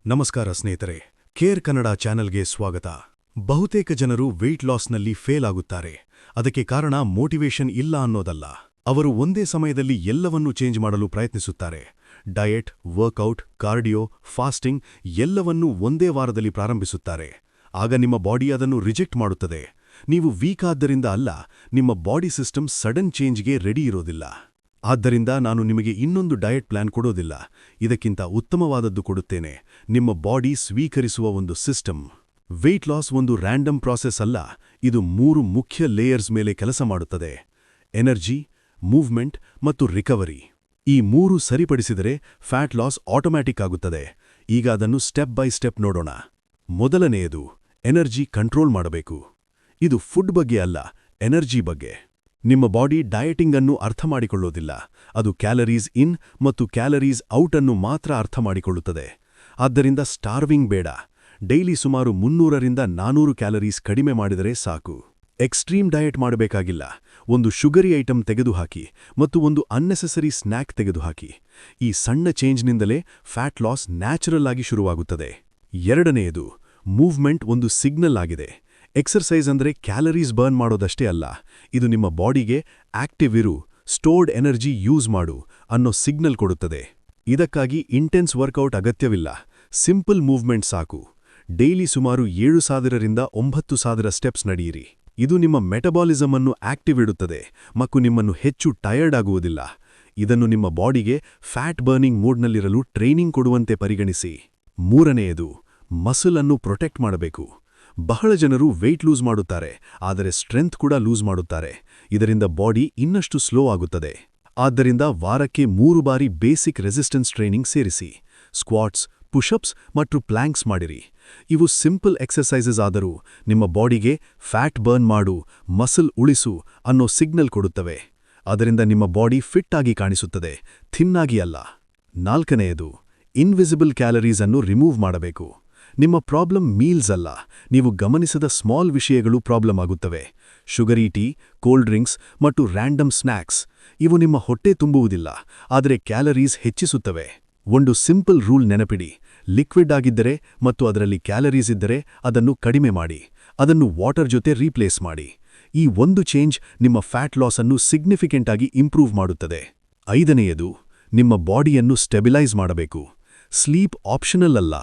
ನಮಸ್ಕಾರ ಸ್ನೇಹಿತರೆ, ಕೇರ್ ಕನ್ನಡ ಚಾನೆಲ್ಗೆ ಸ್ವಾಗತ. ಬಹುತೇಕ ಜನರು ವೆಯ್ಟ್ ಲಾಸ್ನಲ್ಲಿ ಫೇಲ್ ಆಗುತ್ತಾರೆ. ಅದಕ್ಕೆ ಕಾರಣ ಮೋಟಿವೇಶನ್ ಇಲ್ಲ ಅನ್ನೋದಲ್ಲ. ಅವರು ಒಂದೇ ಸಮಯದಲ್ಲಿ ಎಲ್ಲವನ್ನೂ ಚೇಂಜ್ ಮಾಡಲು ಪ್ರಯತ್ನಿಸುತ್ತಾರೆ. ಡಯಟ್, ವರ್ಕೌಟ್, ಕಾರ್ಡಿಯೋ, ಫಾಸ್ಟಿಂಗ್ ಎಲ್ಲವನ್ನೂ ಒಂದೇ ವಾರದಲ್ಲಿ ಪ್ರಾರಂಭಿಸುತ್ತಾರೆ. ಆಗ ನಿಮ್ಮ ಬಾಡಿ ಅದನ್ನು ರಿಜೆಕ್ಟ್ ಮಾಡುತ್ತದೆ. ನೀವು ವೀಕ್ ಆದ್ದರಿಂದ ಅಲ್ಲ, ನಿಮ್ಮ ಬಾಡಿ ಸಿಸ್ಟಮ್ ಸಡನ್ ಚೇಂಜ್ಗೆ ರೆಡಿ ಇರೋದಿಲ್ಲ. ಆದ್ದರಿಂದ ನಾನು ನಿಮಗೆ ಇನ್ನೊಂದು ಡಯಟ್ ಪ್ಲಾನ್ ಕೊಡೋದಿಲ್ಲ, ಇದಕ್ಕಿಂತ ಉತ್ತಮವಾದದ್ದು ಕೊಡುತ್ತೇನೆ. ನಿಮ್ಮ ಬಾಡಿ ಸ್ವೀಕರಿಸುವ ಒಂದು ಸಿಸ್ಟಮ್. ವೆಯ್ಟ್ ಲಾಸ್ ಒಂದು ರ್ಯಾಂಡಮ್ ಪ್ರಾಸೆಸ್ ಅಲ್ಲ, ಇದು 3 ಮುಖ್ಯ ಲೇಯರ್ಸ್ ಮೇಲೆ ಕೆಲಸ ಮಾಡುತ್ತದೆ: ಎನರ್ಜಿ, ಮೂವ್ಮೆಂಟ್ ಮತ್ತು ರಿಕವರಿ. ಈ 3 ಸರಿಪಡಿಸಿದರೆ ಫ್ಯಾಟ್ ಲಾಸ್ ಆಟೋಮ್ಯಾಟಿಕ್ ಆಗುತ್ತದೆ. ಈಗ ಅದನ್ನು ಸ್ಟೆಪ್ ಬೈ ಸ್ಟೆಪ್ ನೋಡೋಣ. ಮೊದಲನೆಯದು, ಎನರ್ಜಿ ಕಂಟ್ರೋಲ್ ಮಾಡಬೇಕು. ಇದು ಫುಡ್ ಬಗ್ಗೆ ಅಲ್ಲ, ಎನರ್ಜಿ ಬಗ್ಗೆ. ನಿಮ್ಮ ಬಾಡಿ ಡಯಟಿಂಗ್ ಅನ್ನು ಅರ್ಥ ಮಾಡಿಕೊಳ್ಳೋದಿಲ್ಲ, ಅದು ಕ್ಯಾಲರೀಸ್ ಇನ್ ಮತ್ತು ಕ್ಯಾಲರೀಸ್ ಔಟ್ ಅನ್ನು ಮಾತ್ರ ಅರ್ಥ ಮಾಡಿಕೊಳ್ಳುತ್ತದೆ. ಆದ್ದರಿಂದ ಸ್ಟಾರ್ವಿಂಗ್ ಬೇಡ. ಡೈಲಿ ಸುಮಾರು 300ರಿಂದ 400 ಕ್ಯಾಲರೀಸ್ ಕಡಿಮೆ ಮಾಡಿದರೆ ಸಾಕು. ಎಕ್ಸ್ಟ್ರೀಮ್ ಡಯಟ್ ಮಾಡಬೇಕಾಗಿಲ್ಲ. ಒಂದು ಶುಗರಿ ಐಟಮ್ ತೆಗೆದುಹಾಕಿ ಮತ್ತು ಒಂದು ಅನ್ನೆಸೆಸರಿ ಸ್ನ್ಯಾಕ್ ತೆಗೆದುಹಾಕಿ. ಈ ಸಣ್ಣ ಚೇಂಜ್ನಿಂದಲೇ ಫ್ಯಾಟ್ ಲಾಸ್ ನ್ಯಾಚುರಲ್ ಆಗಿ ಶುರುವಾಗುತ್ತದೆ. ಎರಡನೆಯದು, ಮೂವ್ಮೆಂಟ್ ಒಂದು ಸಿಗ್ನಲ್ ಆಗಿದೆ. ಎಕ್ಸರ್ಸೈಸ್ ಅಂದ್ರೆ ಕ್ಯಾಲರೀಸ್ ಬರ್ನ್ ಮಾಡೋದಷ್ಟೇ ಅಲ್ಲ, ಇದು ನಿಮ್ಮ ಬಾಡಿಗೆ ಆಕ್ಟಿವ್ ಇರು, ಸ್ಟೋರ್ಡ್ ಎನರ್ಜಿ ಯೂಸ್ ಮಾಡು ಅನ್ನೋ ಸಿಗ್ನಲ್ ಕೊಡುತ್ತದೆ. ಇದಕ್ಕಾಗಿ ಇಂಟೆನ್ಸ್ ವರ್ಕೌಟ್ ಅಗತ್ಯವಿಲ್ಲ, ಸಿಂಪಲ್ ಮೂವ್ಮೆಂಟ್ ಸಾಕು. ಡೈಲಿ ಸುಮಾರು 7000ರಿಂದ 9000 ಸ್ಟೆಪ್ಸ್ ನಡೆಯಿರಿ. ಇದು ನಿಮ್ಮ ಮೆಟಬಾಲಿಸಮ್ ಅನ್ನು ಆಕ್ಟಿವ್ ಇಡುತ್ತದೆ ಮತ್ತು ನಿಮ್ಮನ್ನು ಹೆಚ್ಚು ಟಯರ್ಡ್ ಆಗುವುದಿಲ್ಲ. ಇದನ್ನು ನಿಮ್ಮ ಬಾಡಿಗೆ ಫ್ಯಾಟ್ ಬರ್ನಿಂಗ್ ಮೂಡ್ನಲ್ಲಿರಲು ಟ್ರೈನಿಂಗ್ ಕೊಡುವಂತೆ ಪರಿಗಣಿಸಿ. ಮೂರನೆಯದು, ಮಸಲ್ ಅನ್ನು ಪ್ರೊಟೆಕ್ಟ್ ಮಾಡಬೇಕು. ಬಹಳ ಜನರು ವೆಯ್ಟ್ ಲೂಸ್ ಮಾಡುತ್ತಾರೆ, ಆದರೆ ಸ್ಟ್ರೆಂತ್ ಕೂಡ ಲೂಸ್ ಮಾಡುತ್ತಾರೆ. ಇದರಿಂದ ಬಾಡಿ ಇನ್ನಷ್ಟು ಸ್ಲೋ ಆಗುತ್ತದೆ. ಆದ್ದರಿಂದ ವಾರಕ್ಕೆ 3 ಬಾರಿ ಬೇಸಿಕ್ ರೆಸಿಸ್ಟೆನ್ಸ್ ಟ್ರೈನಿಂಗ್ ಸೇರಿಸಿ. ಸ್ಕ್ವಾಟ್ಸ್, ಪುಷಪ್ಸ್ ಮತ್ತು ಪ್ಲ್ಯಾಂಕ್ಸ್ ಮಾಡಿರಿ. ಇವು ಸಿಂಪಲ್ ಎಕ್ಸರ್ಸೈಸಸ್ ಆದರೂ ನಿಮ್ಮ ಬಾಡಿಗೆ ಫ್ಯಾಟ್ ಬರ್ನ್ ಮಾಡು, ಮಸಲ್ ಉಳಿಸು ಅನ್ನೋ ಸಿಗ್ನಲ್ ಕೊಡುತ್ತವೆ. ಅದರಿಂದ ನಿಮ್ಮ ಬಾಡಿ ಫಿಟ್ ಆಗಿ ಕಾಣಿಸುತ್ತದೆ, ಥಿನ್ನಾಗಿ ಅಲ್ಲ. ನಾಲ್ಕನೆಯದು, ಇನ್ವಿಸಿಬಲ್ ಕ್ಯಾಲರೀಸ್ ಅನ್ನು ರಿಮೂವ್ ಮಾಡಬೇಕು. ನಿಮ್ಮ ಪ್ರಾಬ್ಲಮ್ ಮೀಲ್ಸ್ ಅಲ್ಲ, ನೀವು ಗಮನಿಸದ ಸ್ಮಾಲ್ ವಿಷಯಗಳು ಪ್ರಾಬ್ಲಮ್ ಆಗುತ್ತವೆ. ಶುಗರಿ ಟೀ, ಕೋಲ್ಡ್ ಡ್ರಿಂಕ್ಸ್ ಮತ್ತು ರ್ಯಾಂಡಮ್ ಸ್ನ್ಯಾಕ್ಸ್ ಇವು ನಿಮ್ಮ ಹೊಟ್ಟೆ ತುಂಬುವುದಿಲ್ಲ, ಆದರೆ ಕ್ಯಾಲರೀಸ್ ಹೆಚ್ಚಿಸುತ್ತವೆ. ಒಂದು ಸಿಂಪಲ್ ರೂಲ್ ನೆನಪಿಡಿ: ಲಿಕ್ವಿಡ್ ಆಗಿದ್ದರೆ ಮತ್ತು ಅದರಲ್ಲಿ ಕ್ಯಾಲರೀಸ್ ಇದ್ದರೆ ಅದನ್ನು ಕಡಿಮೆ ಮಾಡಿ, ಅದನ್ನು ವಾಟರ್ ಜೊತೆ ರೀಪ್ಲೇಸ್ ಮಾಡಿ. ಈ ಒಂದು ಚೇಂಜ್ ನಿಮ್ಮ ಫ್ಯಾಟ್ ಲಾಸ್ ಅನ್ನು ಸಿಗ್ನಿಫಿಕೆಂಟ್ ಆಗಿ ಇಂಪ್ರೂವ್ ಮಾಡುತ್ತದೆ. ಐದನೆಯದು, ನಿಮ್ಮ ಬಾಡಿಯನ್ನು ಸ್ಟೆಬಿಲೈಸ್ ಮಾಡಬೇಕು. ಸ್ಲೀಪ್ ಆಪ್ಷನಲ್ ಅಲ್ಲ.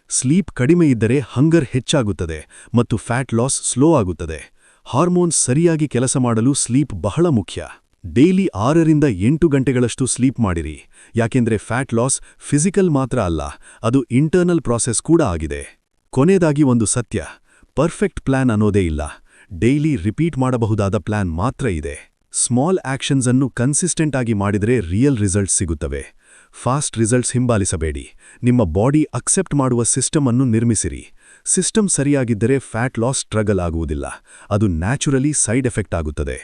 ಸ್ಲೀಪ್ ಕಡಿಮೆ ಇದ್ದರೆ ಹಂಗರ್ ಹೆಚ್ಚಾಗುತ್ತದೆ ಮತ್ತು ಫ್ಯಾಟ್ ಲಾಸ್ ಸ್ಲೋ ಆಗುತ್ತದೆ. ಹಾರ್ಮೋನ್ಸ್ ಸರಿಯಾಗಿ ಕೆಲಸ ಮಾಡಲು ಸ್ಲೀಪ್ ಬಹಳ ಮುಖ್ಯ. ಡೈಲಿ 6ರಿಂದ 8 ಗಂಟೆಗಳಷ್ಟು ಸ್ಲೀಪ್ ಮಾಡಿರಿ, ಯಾಕೆಂದ್ರೆ ಫ್ಯಾಟ್ ಲಾಸ್ ಫಿಸಿಕಲ್ ಮಾತ್ರ ಅಲ್ಲ, ಅದು ಇಂಟರ್ನಲ್ ಪ್ರಾಸೆಸ್ ಕೂಡ ಆಗಿದೆ. ಕೊನೆಯದಾಗಿ ಒಂದು ಸತ್ಯ: ಪರ್ಫೆಕ್ಟ್ ಪ್ಲಾನ್ ಅನ್ನೋದೇ ಇಲ್ಲ, ಡೈಲಿ ರಿಪೀಟ್ ಮಾಡಬಹುದಾದ ಪ್ಲಾನ್ ಮಾತ್ರ ಇದೆ. ಸ್ಮಾಲ್ ಆಕ್ಷನ್ಸ್ ಅನ್ನು ಕನ್ಸಿಸ್ಟೆಂಟ್ ಆಗಿ ಮಾಡಿದರೆ ರಿಯಲ್ ರಿಸಲ್ಟ್ಸ್ ಸಿಗುತ್ತವೆ. ಫಾಸ್ಟ್ ರಿಸಲ್ಟ್ಸ್ ಹಿಂಬಾಲಿಸಬೇಡಿ, ನಿಮ್ಮ ಬಾಡಿ ಅಕ್ಸೆಪ್ಟ್ ಮಾಡುವ ಸಿಸ್ಟಮ್ ಅನ್ನು ನಿರ್ಮಿಸಿರಿ. ಸಿಸ್ಟಮ್ ಸರಿಯಾಗಿದ್ದರೆ ಫ್ಯಾಟ್ ಲಾಸ್ ಸ್ಟ್ರಗಲ್ ಆಗುವುದಿಲ್ಲ, ಅದು ನ್ಯಾಚುರಲಿ ಸೈಡ್ ಎಫೆಕ್ಟ್ ಆಗುತ್ತದೆ.